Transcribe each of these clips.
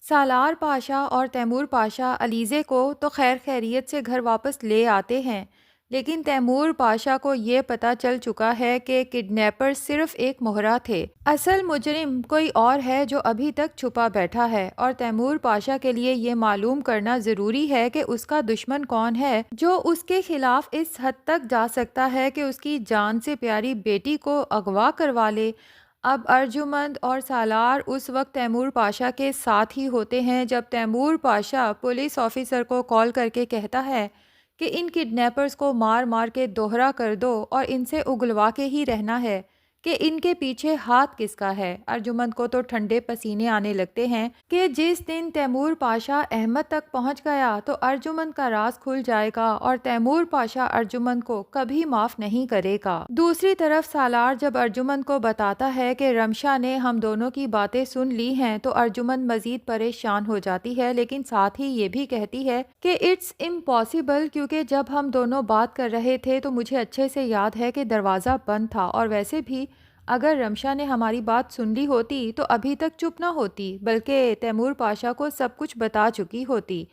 سالار پاشا اور تیمور پاشا علیزے کو تو خیر خیریت سے گھر واپس لے آتے ہیں، لیکن تیمور پاشا کو یہ پتہ چل چکا ہے کہ کڈنیپر صرف ایک مہرا تھے، اصل مجرم کوئی اور ہے جو ابھی تک چھپا بیٹھا ہے، اور تیمور پاشا کے لیے یہ معلوم کرنا ضروری ہے کہ اس کا دشمن کون ہے جو اس کے خلاف اس حد تک جا سکتا ہے کہ اس کی جان سے پیاری بیٹی کو اغوا کروا لے۔ اب ارجمند اور سالار اس وقت تیمور پاشا کے ساتھ ہی ہوتے ہیں جب تیمور پاشا پولیس آفیسر کو کال کر کے کہتا ہے کہ ان کڈنیپرز کو مار مار کے دوہرا کر دو اور ان سے اگلوا کے ہی رہنا ہے کہ ان کے پیچھے ہاتھ کس کا ہے۔ ارجمند کو تو ٹھنڈے پسینے آنے لگتے ہیں کہ جس دن تیمور پاشا احمد تک پہنچ گیا تو ارجمند کا راز کھل جائے گا اور تیمور پاشا ارجمند کو کبھی معاف نہیں کرے گا۔ دوسری طرف سالار جب ارجمند کو بتاتا ہے کہ رمشا نے ہم دونوں کی باتیں سن لی ہیں تو ارجمند مزید پریشان ہو جاتی ہے، لیکن ساتھ ہی یہ بھی کہتی ہے کہ اٹس امپاسبل، کیونکہ جب ہم دونوں بات کر رہے تھے تو مجھے اچھے سے یاد ہے کہ دروازہ بند تھا، اور ویسے بھی اگر رمشا نے ہماری بات سن لی ہوتی تو ابھی تک چپ نہ ہوتی بلکہ تیمور پاشا کو سب کچھ بتا چکی ہوتی۔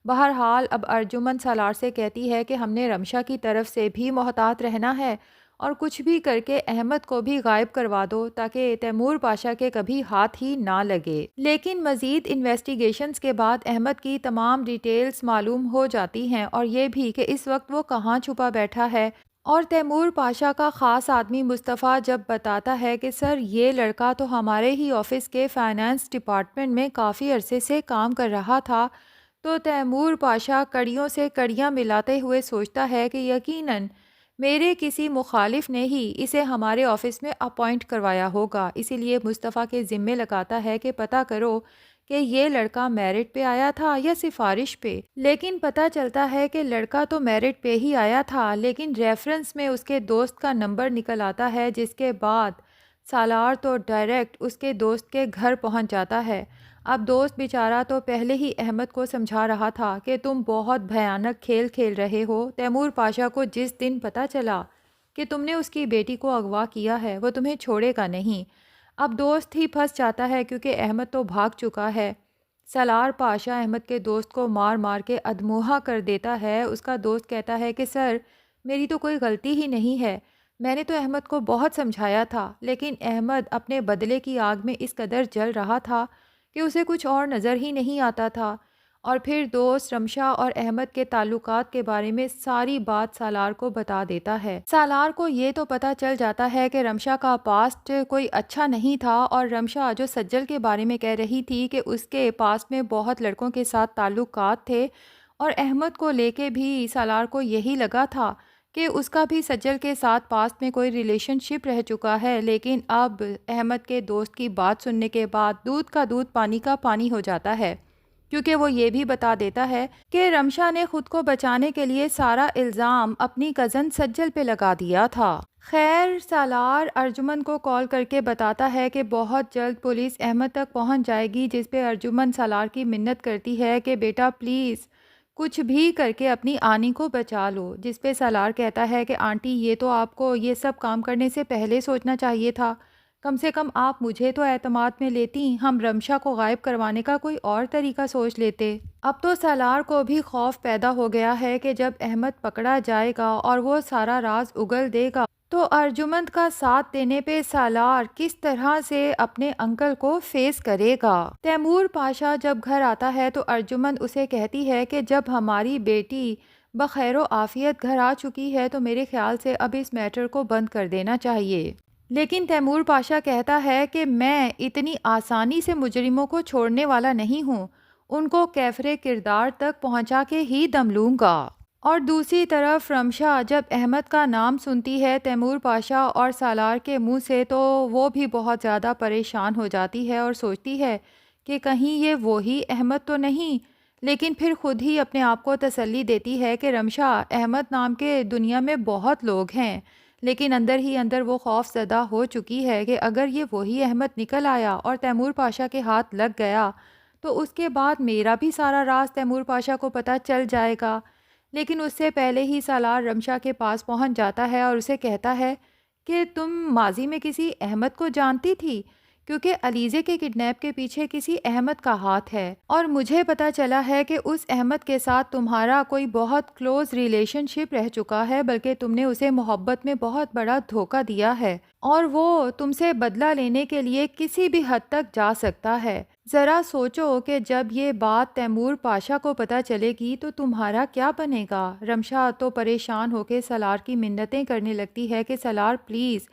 بہرحال اب ارجمند سالار سے کہتی ہے کہ ہم نے رمشا کی طرف سے بھی محتاط رہنا ہے اور کچھ بھی کر کے احمد کو بھی غائب کروا دو تاکہ تیمور پاشا کے کبھی ہاتھ ہی نہ لگے۔ لیکن مزید انویسٹیگیشنز کے بعد احمد کی تمام ڈیٹیلز معلوم ہو جاتی ہیں، اور یہ بھی کہ اس وقت وہ کہاں چھپا بیٹھا ہے، اور تیمور پاشا کا خاص آدمی مصطفیٰ جب بتاتا ہے کہ سر یہ لڑکا تو ہمارے ہی آفس کے فائنانس ڈپارٹمنٹ میں کافی عرصے سے کام کر رہا تھا، تو تیمور پاشا کڑیوں سے کڑیاں ملاتے ہوئے سوچتا ہے کہ یقیناً میرے کسی مخالف نے ہی اسے ہمارے آفس میں اپوائنٹ کروایا ہوگا، اسی لیے مصطفیٰ کے ذمے لگاتا ہے کہ پتہ کرو کہ یہ لڑکا میرٹ پہ آیا تھا یا سفارش پہ۔ لیکن پتہ چلتا ہے کہ لڑکا تو میرٹ پہ ہی آیا تھا، لیکن ریفرنس میں اس کے دوست کا نمبر نکل آتا ہے، جس کے بعد سالار تو ڈائریکٹ اس کے دوست کے گھر پہنچ جاتا ہے۔ اب دوست بیچارہ تو پہلے ہی احمد کو سمجھا رہا تھا کہ تم بہت بھیانک کھیل کھیل رہے ہو، تیمور پاشا کو جس دن پتہ چلا کہ تم نے اس کی بیٹی کو اغوا کیا ہے وہ تمہیں چھوڑے گا نہیں۔ اب دوست ہی پھنس جاتا ہے کیونکہ احمد تو بھاگ چکا ہے۔ سالار پاشا احمد کے دوست کو مار مار کے ادموہا کر دیتا ہے۔ اس کا دوست کہتا ہے کہ سر میری تو کوئی غلطی ہی نہیں ہے، میں نے تو احمد کو بہت سمجھایا تھا، لیکن احمد اپنے بدلے کی آگ میں اس قدر جل رہا تھا کہ اسے کچھ اور نظر ہی نہیں آتا تھا۔ اور پھر دوست رمشا اور احمد کے تعلقات کے بارے میں ساری بات سالار کو بتا دیتا ہے۔ سالار کو یہ تو پتہ چل جاتا ہے کہ رمشا کا پاسٹ کوئی اچھا نہیں تھا، اور رمشا جو سجل کے بارے میں کہہ رہی تھی کہ اس کے پاسٹ میں بہت لڑکوں کے ساتھ تعلقات تھے، اور احمد کو لے کے بھی سالار کو یہی لگا تھا کہ اس کا بھی سجل کے ساتھ پاسٹ میں کوئی ریلیشن شپ رہ چکا ہے، لیکن اب احمد کے دوست کی بات سننے کے بعد دودھ کا دودھ پانی کا پانی ہو جاتا ہے، کیونکہ وہ یہ بھی بتا دیتا ہے کہ رمشا نے خود کو بچانے کے لیے سارا الزام اپنی کزن سجل پہ لگا دیا تھا۔ خیر سالار ارجمند کو کال کر کے بتاتا ہے کہ بہت جلد پولیس احمد تک پہنچ جائے گی، جس پہ ارجمند سالار کی منت کرتی ہے کہ بیٹا پلیز کچھ بھی کر کے اپنی آنی کو بچا لو، جس پہ سالار کہتا ہے کہ آنٹی یہ تو آپ کو یہ سب کام کرنے سے پہلے سوچنا چاہیے تھا، کم سے کم آپ مجھے تو اعتماد میں لیتی، ہم رمشا کو غائب کروانے کا کوئی اور طریقہ سوچ لیتے۔ اب تو سالار کو بھی خوف پیدا ہو گیا ہے کہ جب احمد پکڑا جائے گا اور وہ سارا راز اگل دے گا تو ارجمند کا ساتھ دینے پہ سالار کس طرح سے اپنے انکل کو فیس کرے گا۔ تیمور پاشا جب گھر آتا ہے تو ارجمند اسے کہتی ہے کہ جب ہماری بیٹی بخیر و عافیت گھر آ چکی ہے تو میرے خیال سے اب اس میٹر کو بند کر دینا چاہیے، لیکن تیمور پاشا کہتا ہے کہ میں اتنی آسانی سے مجرموں کو چھوڑنے والا نہیں ہوں، ان کو کیفرے کردار تک پہنچا کے ہی دم لوں گا۔ اور دوسری طرف رمشا جب احمد کا نام سنتی ہے تیمور پاشا اور سالار کے منہ سے تو وہ بھی بہت زیادہ پریشان ہو جاتی ہے اور سوچتی ہے کہ کہیں یہ وہی احمد تو نہیں، لیکن پھر خود ہی اپنے آپ کو تسلی دیتی ہے کہ رمشا احمد نام کے دنیا میں بہت لوگ ہیں، لیکن اندر ہی اندر وہ خوف زدہ ہو چکی ہے کہ اگر یہ وہی احمد نکل آیا اور تیمور پاشا کے ہاتھ لگ گیا تو اس کے بعد میرا بھی سارا راز تیمور پاشا کو پتہ چل جائے گا۔ لیکن اس سے پہلے ہی سالار رمشا کے پاس پہنچ جاتا ہے اور اسے کہتا ہے کہ تم ماضی میں کسی احمد کو جانتی تھی، کیونکہ علیزے کے کڈنیپ کے پیچھے کسی احمد کا ہاتھ ہے، اور مجھے پتا چلا ہے کہ اس احمد کے ساتھ تمہارا کوئی بہت کلوز ریلیشن شپ رہ چکا ہے، بلکہ تم نے اسے محبت میں بہت بڑا دھوکہ دیا ہے، اور وہ تم سے بدلہ لینے کے لیے کسی بھی حد تک جا سکتا ہے۔ ذرا سوچو کہ جب یہ بات تیمور پاشا کو پتہ چلے گی تو تمہارا کیا بنے گا؟ رمشا تو پریشان ہو کے سالار کی منتیں کرنے لگتی ہے کہ سالار پلیز،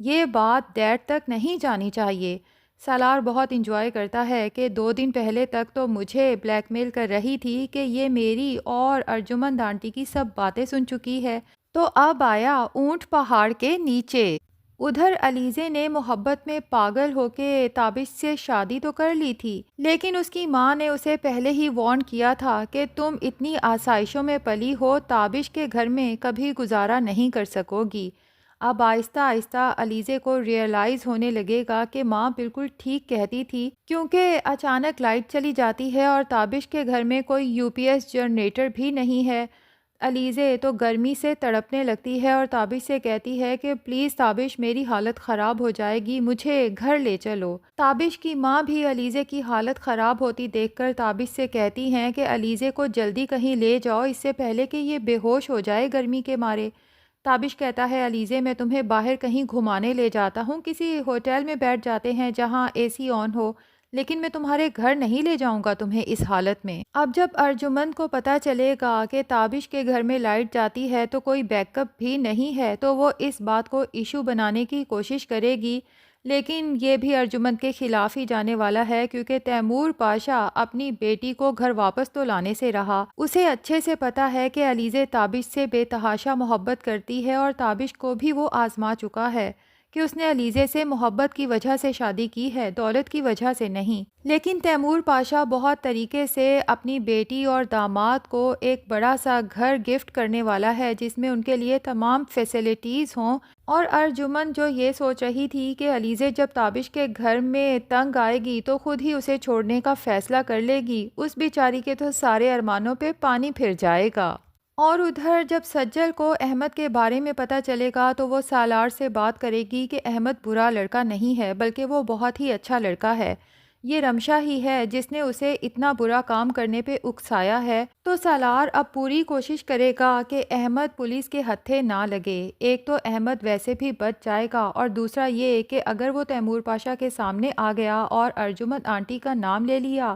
یہ بات ڈیڈ تک نہیں جانی چاہیے۔ سالار بہت انجوائے کرتا ہے کہ 2 دن پہلے تک تو مجھے بلیک میل کر رہی تھی کہ یہ میری اور ارجمند آنٹی کی سب باتیں سن چکی ہے، تو اب آیا اونٹ پہاڑ کے نیچے۔ ادھر علیزے نے محبت میں پاگل ہو کے تابش سے شادی تو کر لی تھی، لیکن اس کی ماں نے اسے پہلے ہی وارن کیا تھا کہ تم اتنی آسائشوں میں پلی ہو، تابش کے گھر میں کبھی گزارا نہیں کر سکو گی۔ اب آہستہ آہستہ علیزے کو ریئلائز ہونے لگے گا کہ ماں بالکل ٹھیک کہتی تھی، کیونکہ اچانک لائٹ چلی جاتی ہے اور تابش کے گھر میں کوئی یو پی ایس جنریٹر بھی نہیں ہے۔ علیزے تو گرمی سے تڑپنے لگتی ہے اور تابش سے کہتی ہے کہ پلیز تابش، میری حالت خراب ہو جائے گی، مجھے گھر لے چلو۔ تابش کی ماں بھی علیزے کی حالت خراب ہوتی دیکھ کر تابش سے کہتی ہیں کہ علیزے کو جلدی کہیں لے جاؤ اس سے پہلے کہ یہ بے ہوش ہو جائے گرمی کے مارے۔ تابش کہتا ہے علیزے، میں تمہیں باہر کہیں گھمانے لے جاتا ہوں، کسی ہوٹل میں بیٹھ جاتے ہیں جہاں اے سی آن ہو، لیکن میں تمہارے گھر نہیں لے جاؤں گا تمہیں اس حالت میں۔ اب جب ارجمند کو پتہ چلے گا کہ تابش کے گھر میں لائٹ جاتی ہے تو کوئی بیک اپ بھی نہیں ہے، تو وہ اس بات کو ایشو بنانے کی کوشش کرے گی، لیکن یہ بھی ارجمند کے خلاف ہی جانے والا ہے، کیونکہ تیمور پاشا اپنی بیٹی کو گھر واپس تو لانے سے رہا۔ اسے اچھے سے پتا ہے کہ علیزے تابش سے بے تحاشا محبت کرتی ہے، اور تابش کو بھی وہ آزما چکا ہے کہ اس نے علیزے سے محبت کی وجہ سے شادی کی ہے، دولت کی وجہ سے نہیں۔ لیکن تیمور پاشا بہت طریقے سے اپنی بیٹی اور داماد کو ایک بڑا سا گھر گفٹ کرنے والا ہے، جس میں ان کے لیے تمام فیسلٹیز ہوں، اور ارجمند جو یہ سوچ رہی تھی کہ علیزے جب تابش کے گھر میں تنگ آئے گی تو خود ہی اسے چھوڑنے کا فیصلہ کر لے گی، اس بیچاری کے تو سارے ارمانوں پہ پانی پھر جائے گا۔ اور ادھر جب سجل کو احمد کے بارے میں پتہ چلے گا تو وہ سالار سے بات کرے گی کہ احمد برا لڑکا نہیں ہے، بلکہ وہ بہت ہی اچھا لڑکا ہے، یہ رمشا ہی ہے جس نے اسے اتنا برا کام کرنے پہ اکسایا ہے۔ تو سالار اب پوری کوشش کرے گا کہ احمد پولیس کے ہتھے نہ لگے۔ ایک تو احمد ویسے بھی بچ جائے گا، اور دوسرا یہ کہ اگر وہ تیمور پاشا کے سامنے آ گیا اور ارجمند آنٹی کا نام لے لیا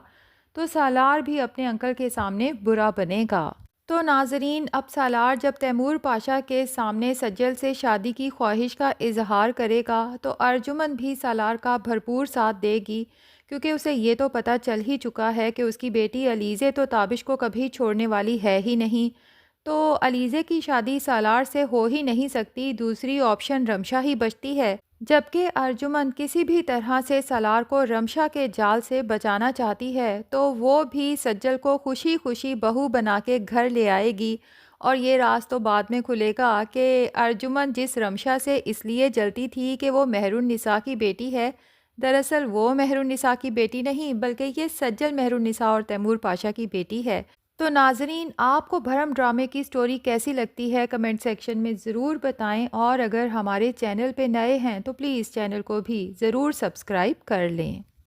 تو سالار بھی اپنے انکل کے سامنے برا بنے گا۔ تو ناظرین، اب سالار جب تیمور پاشا کے سامنے سجل سے شادی کی خواہش کا اظہار کرے گا تو ارجمند بھی سالار کا بھرپور ساتھ دے گی، کیونکہ اسے یہ تو پتہ چل ہی چکا ہے کہ اس کی بیٹی علیزے تو تابش کو کبھی چھوڑنے والی ہے ہی نہیں، تو علیزے کی شادی سالار سے ہو ہی نہیں سکتی، دوسری آپشن رمشا ہی بچتی ہے۔ جبکہ ارجمند کسی بھی طرح سے سالار کو رمشا کے جال سے بچانا چاہتی ہے، تو وہ بھی سجل کو خوشی خوشی بہو بنا کے گھر لے آئے گی، اور یہ راز تو بعد میں کھلے گا کہ ارجمند جس رمشا سے اس لیے جلتی تھی کہ وہ مہر النساء کی بیٹی ہے، دراصل وہ مہر النساء کی بیٹی نہیں بلکہ یہ سجل مہر النساء اور تیمور پاشا کی بیٹی ہے۔ تو ناظرین، آپ کو بھرم ڈرامے کی سٹوری کیسی لگتی ہے کمنٹ سیکشن میں ضرور بتائیں، اور اگر ہمارے چینل پہ نئے ہیں تو پلیز چینل کو بھی ضرور سبسکرائب کر لیں۔